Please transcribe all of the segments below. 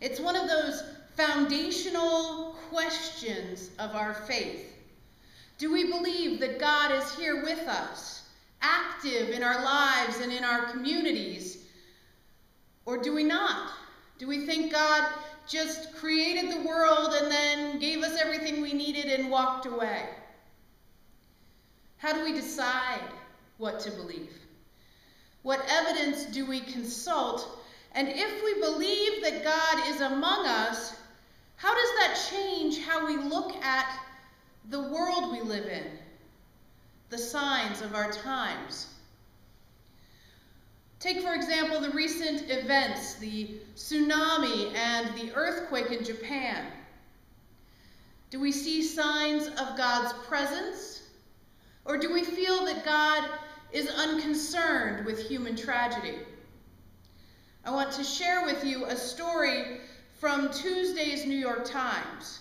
It's one of those foundational questions of our faith. Do we believe that God is here with us, active in our lives and in our communities? Or do we not? Do we think God just created the world and then gave us everything we needed and walked away? How do we decide what to believe? What evidence do we consult? And if we believe that God is among us, how does that change how we look at the world we live in, the signs of our times? Take, for example, the recent events, the tsunami and the earthquake in Japan. Do we see signs of God's presence? Or do we feel that God is unconcerned with human tragedy? I want to share with you a story from Tuesday's New York Times.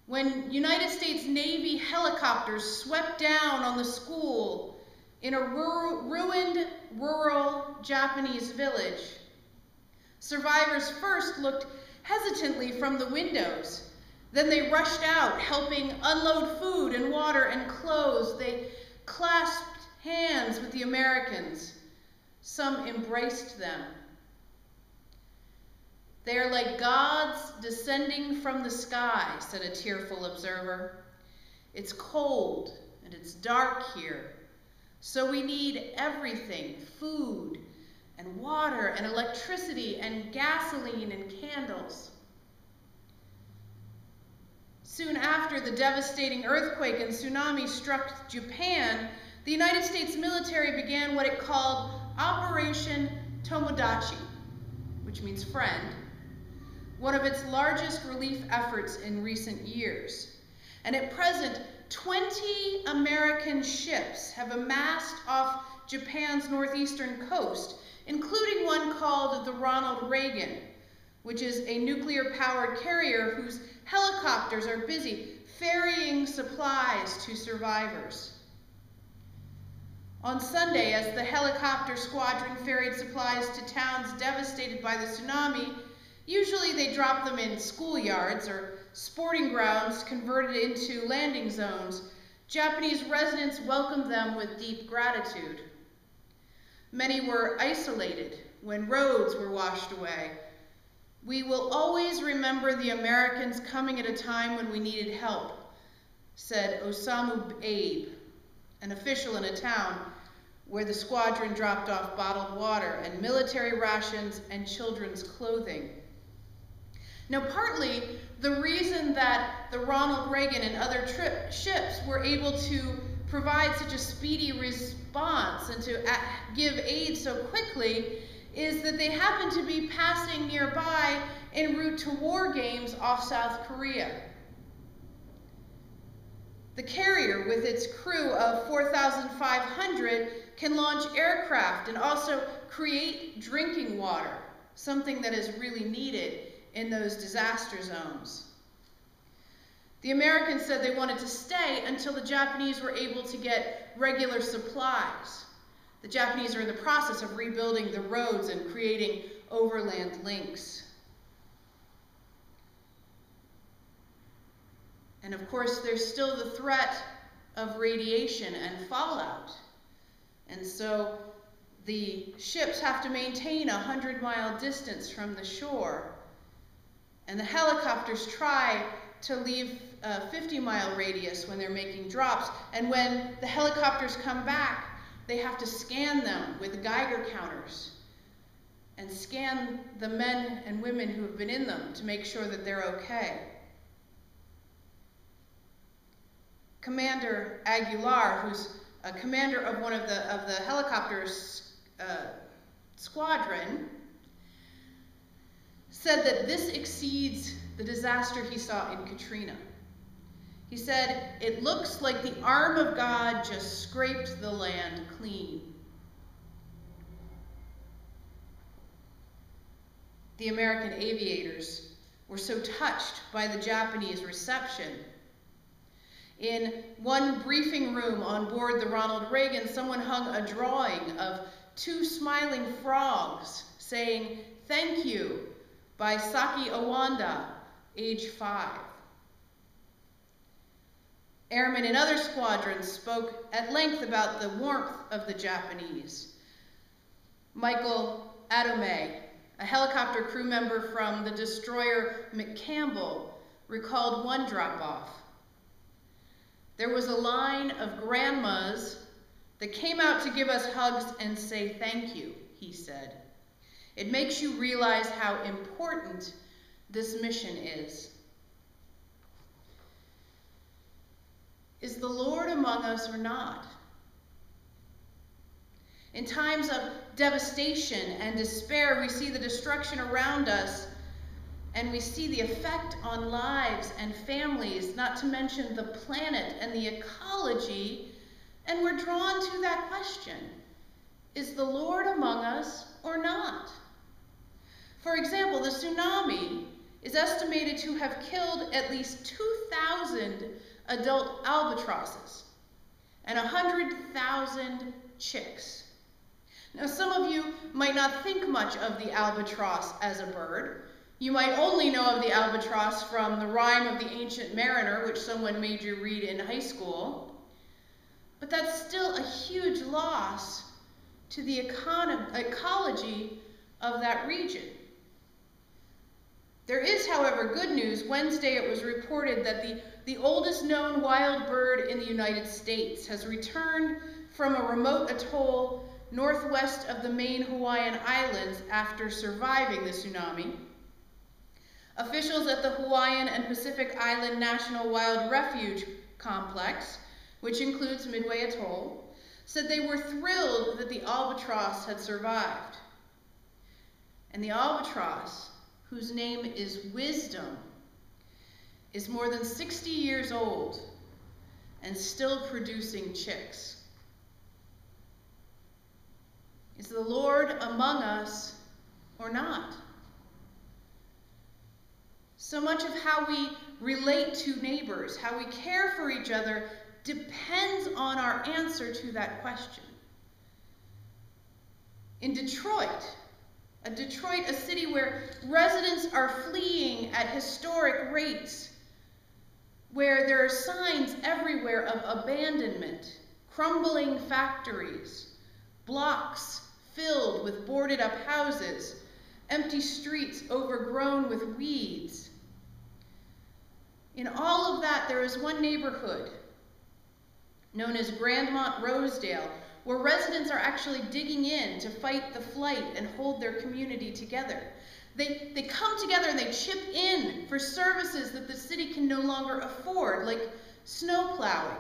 When United States Navy helicopters swept down on the school in a ruined rural Japanese village, survivors first looked hesitantly from the windows. Then they rushed out, helping unload food and water and clothes. They clasped hands with the Americans. Some embraced them. They are like gods descending from the sky, said a tearful observer. It's cold and it's dark here, so we need everything, food and water and electricity and gasoline and candles. Soon after the devastating earthquake and tsunami struck Japan, the United States military began what it called Operation Tomodachi, which means friend, one of its largest relief efforts in recent years. And at present, 20 American ships have amassed off Japan's northeastern coast, including one called the Ronald Reagan, which is a nuclear-powered carrier whose helicopters are busy ferrying supplies to survivors. On Sunday, as the helicopter squadron ferried supplies to towns devastated by the tsunami, usually they drop them in schoolyards or sporting grounds converted into landing zones. Japanese residents welcomed them with deep gratitude. Many were isolated when roads were washed away. We will always remember the Americans coming at a time when we needed help, said Osamu Abe, an official in a town where the squadron dropped off bottled water and military rations and children's clothing. Now, partly the reason that the Ronald Reagan and other ships were able to provide such a speedy response and to give aid so quickly is that they happened to be passing nearby en route to war games off South Korea. The carrier, with its crew of 4,500, can launch aircraft and also create drinking water, something that is really needed in those disaster zones. The Americans said they wanted to stay until the Japanese were able to get regular supplies. The Japanese are in the process of rebuilding the roads and creating overland links. And of course, there's still the threat of radiation and fallout. And so the ships have to maintain a 100-mile distance from the shore. And the helicopters try to leave a 50-mile radius when they're making drops. And when the helicopters come back, they have to scan them with Geiger counters and scan the men and women who have been in them to make sure that they're okay. Commander Aguilar, who's a commander of one of the helicopters squadron, said that this exceeds the disaster he saw in Katrina. He said, "It looks like the arm of God just scraped the land clean." The American aviators were so touched by the Japanese reception. In one briefing room on board the Ronald Reagan, someone hung a drawing of two smiling frogs saying, Thank You by Saki Owanda, age 5. Airmen in other squadrons spoke at length about the warmth of the Japanese. Michael Adome, a helicopter crew member from the destroyer McCampbell, recalled one drop-off. There was a line of grandmas that came out to give us hugs and say thank you, he said. It makes you realize how important this mission is. Is the Lord among us or not? In times of devastation and despair, we see the destruction around us, and we see the effect on lives and families, not to mention the planet and the ecology, and we're drawn to that question. Is the Lord among us or not? For example, the tsunami is estimated to have killed at least 2,000 adult albatrosses and 100,000 chicks. Now, some of you might not think much of the albatross as a bird. You might only know of the albatross from the Rime of the Ancient Mariner, which someone made you read in high school. But that's still a huge loss to the ecology of that region. There is, however, good news. Wednesday it was reported that the oldest known wild bird in the United States has returned from a remote atoll northwest of the main Hawaiian Islands after surviving the tsunami. Officials at the Hawaiian and Pacific Island National Wild Refuge Complex, which includes Midway Atoll, said they were thrilled that the albatross had survived. And the albatross, whose name is Wisdom, is more than 60 years old and still producing chicks. Is the Lord among us or not? So much of how we relate to neighbors, how we care for each other, depends on our answer to that question. In Detroit, a city where residents are fleeing at historic rates, where there are signs everywhere of abandonment, crumbling factories, blocks filled with boarded up houses, empty streets overgrown with weeds. In all of that, there is one neighborhood known as Grandmont Rosedale, where residents are actually digging in to fight the flight and hold their community together. They come together and they chip in for services that the city can no longer afford, like snow plowing.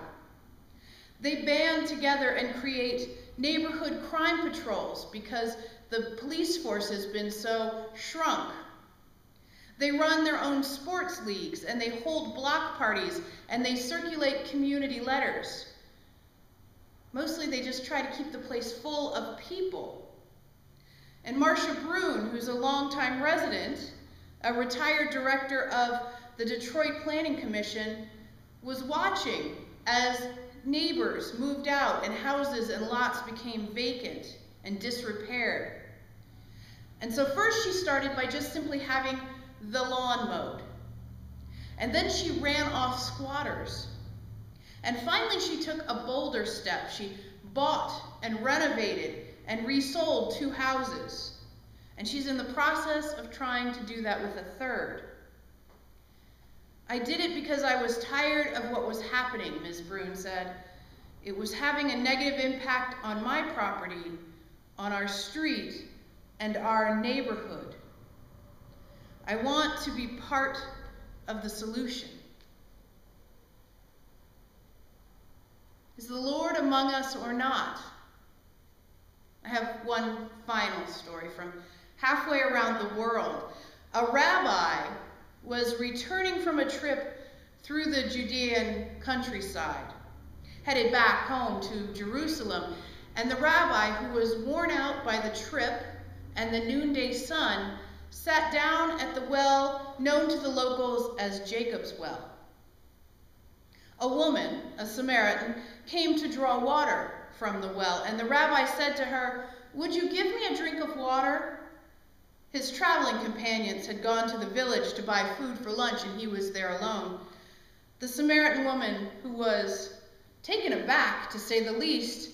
They band together and create neighborhood crime patrols because the police force has been so shrunk. They run their own sports leagues and they hold block parties and they circulate community letters. Mostly they just try to keep the place full of people. And Marcia Brune, who's a longtime resident, a retired director of the Detroit Planning Commission, was watching as neighbors moved out and houses and lots became vacant and disrepaired. And so first she started by just simply having the lawn mowed. And then she ran off squatters. And finally she took a bolder step. She bought and renovated and resold 2 houses. And she's in the process of trying to do that with a 3rd. I did it because I was tired of what was happening, Ms. Brune said. It was having a negative impact on my property, on our street, and our neighborhood. I want to be part of the solution. Is the Lord among us or not? I have one final story from halfway around the world. A rabbi was returning from a trip through the Judean countryside, headed back home to Jerusalem, and the rabbi, who was worn out by the trip and the noonday sun, sat down at the well known to the locals as Jacob's Well. A woman, a Samaritan, came to draw water from the well, and the rabbi said to her, "Would you give me a drink of water?" His traveling companions had gone to the village to buy food for lunch, and he was there alone. The Samaritan woman, who was taken aback, to say the least,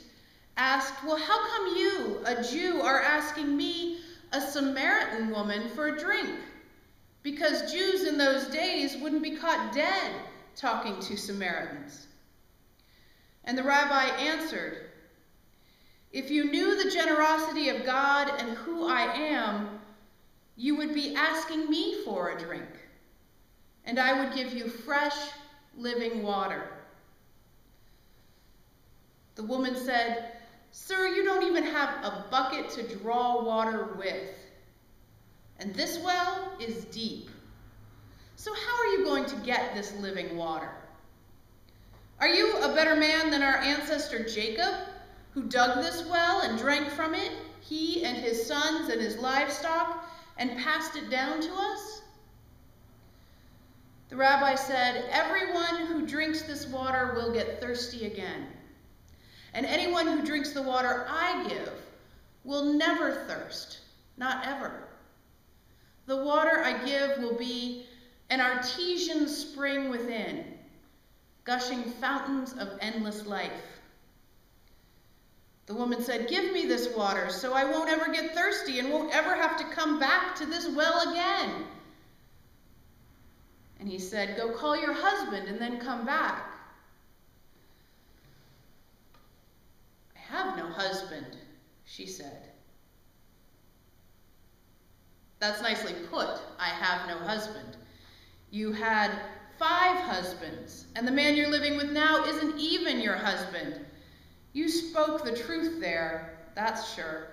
asked, "Well, how come you, a Jew, are asking me, a Samaritan woman, for a drink?" Because Jews in those days wouldn't be caught dead talking to Samaritans. And the rabbi answered, "If you knew the generosity of God and who I am, you would be asking me for a drink, and I would give you fresh, living water." The woman said, "Sir, you don't even have a bucket to draw water with, and this well is deep. So how are you going to get this living water? Are you a better man than our ancestor Jacob, who dug this well and drank from it, he and his sons and his livestock, and passed it down to us?" The rabbi said, "Everyone who drinks this water will get thirsty again. And anyone who drinks the water I give will never thirst, not ever. The water I give will be an artesian spring within, gushing fountains of endless life." The woman said, "Give me this water so I won't ever get thirsty and won't ever have to come back to this well again." And he said, "Go call your husband and then come back." "I have no husband," she said. "That's nicely put, I have no husband. You had 5 husbands, and the man you're living with now isn't even your husband. You spoke the truth there, that's sure."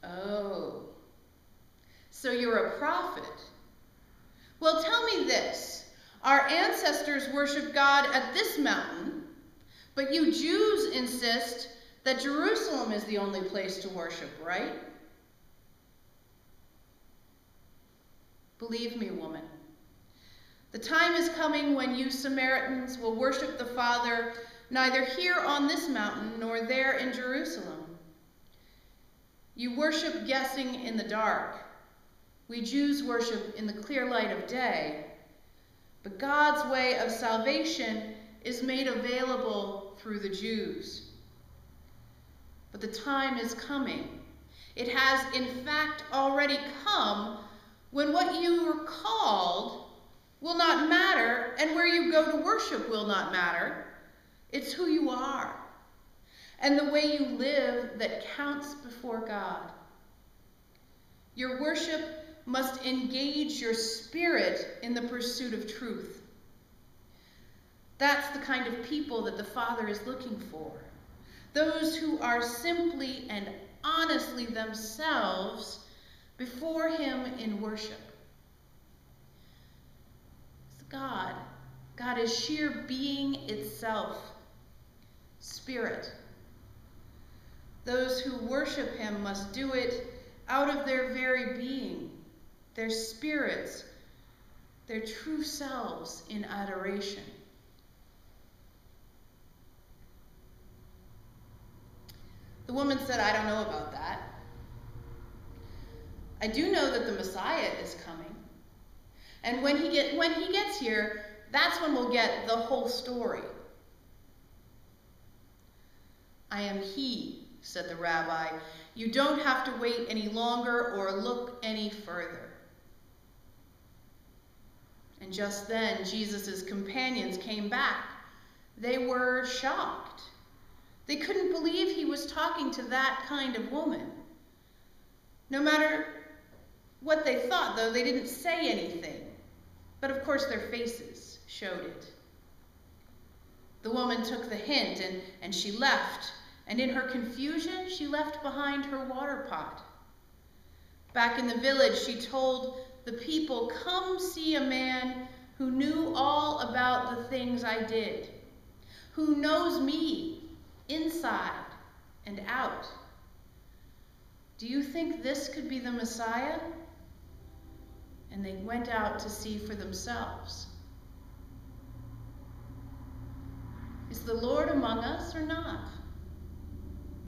"Oh, so you're a prophet. Well, tell me this. Our ancestors worshiped God at this mountain, but you Jews insist that Jerusalem is the only place to worship, right?" "Believe me, woman, the time is coming when you Samaritans will worship the Father neither here on this mountain nor there in Jerusalem. You worship guessing in the dark. We Jews worship in the clear light of day. But God's way of salvation is made available through the Jews. But the time is coming. It has in fact already come when what you are called will not matter, and where you go to worship will not matter. It's who you are and the way you live that counts before God. Your worship must engage your spirit in the pursuit of truth. That's the kind of people that the Father is looking for. Those who are simply and honestly themselves before him in worship. God. God is sheer being itself, spirit. Those who worship him must do it out of their very being, their spirits, their true selves in adoration. The woman said, "I don't know about that. I do know that the Messiah is coming. And when he gets here, that's when we'll get the whole story." "I am he," said the rabbi. "You don't have to wait any longer or look any further." And just then, Jesus' companions came back. They were shocked. They couldn't believe he was talking to that kind of woman. No matter what they thought, though, they didn't say anything. But of course their faces showed it. The woman took the hint and she left, and in her confusion she left behind her water pot. Back in the village she told the people, "Come see a man who knew all about the things I did, who knows me inside and out. Do you think this could be the Messiah?" And they went out to see for themselves. Is the Lord among us or not?